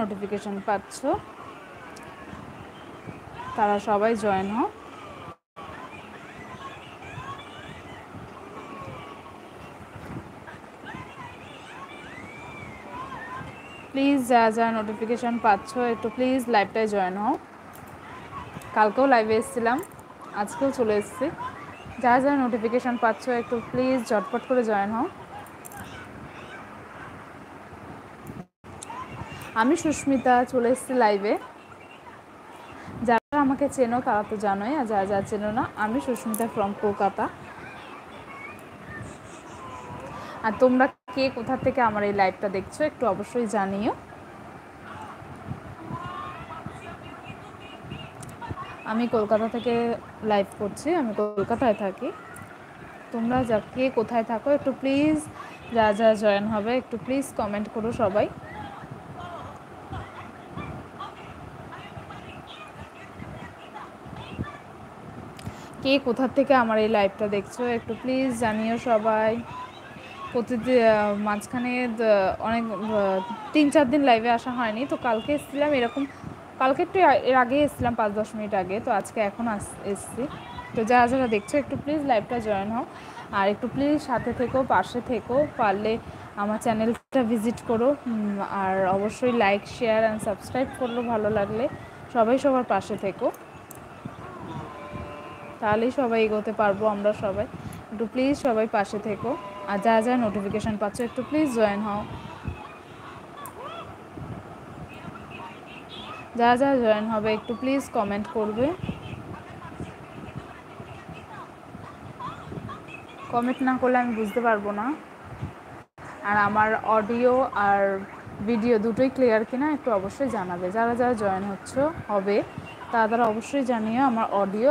Notification পাচ্ছ তারা সবাই জয়েন হও। প্লিজ যা নোটিফিকেশন পাচ্ছ একটু প্লিজ লাইভটায় জয়েন হও। কালকেও লাইভে এসেছিলাম, আজকেও চলে এসেছি। যা নোটিফিকেশন পাচ্ছ একটু প্লিজ ঝটপট করে জয়েন হও। আমি সুস্মিতা চলে এসেছি লাইভে। যারা আমাকে চেনো তারা তো জানোই, আর যা চেনো না, আমি সুস্মিতা ফ্রম কলকাতা। আর তোমরা কে কোথা থেকে আমার এই লাইভটা দেখছো একটু অবশ্যই জানিও। আমি কলকাতা থেকে লাইভ করছি, আমি কলকাতায় থাকি। তোমরা কে কোথায় থাকো একটু প্লিজ যা জয়েন হবে একটু প্লিজ কমেন্ট করো সবাই। কে কোথা থেকে আমার এই লাইভটা দেখছো একটু প্লিজ জানিও সবাই। প্রতিদিন মাঝখানে অনেক 3-4 দিন লাইভে আসা হয়নি, তো কালকে এসেছিলাম এরকম, কালকে একটু এর আগে এসেছিলাম 5-10 মিনিট আগে, তো আজকে এখন এসেছি। তো যারা দেখছো একটু প্লিজ লাইভটা জয়েন হও, আর একটু প্লিজ সাথে থেকো, পাশে থেকো, পারলে আমার চ্যানেলটা ভিজিট করো, আর অবশ্যই লাইক শেয়ার অ্যান্ড সাবস্ক্রাইব করলো ভালো লাগলে। সবাই সবার পাশে থেকো, তাহলেই সবাই এগোতে পারবো আমরা সবাই। একটু প্লিজ সবাই পাশে থেকো, আর যা নোটিফিকেশান পাচ্ছ একটু প্লিজ জয়েন হও। যা জয়েন হবে একটু প্লিজ কমেন্ট করবে। কমেন্ট না করলে আমি বুঝতে পারবো না। আর আমার অডিও আর ভিডিও দুটোই ক্লিয়ার কিনা একটু অবশ্যই জানাবে। যারা জয়েন হবে তারা অবশ্যই জানিও আমার অডিও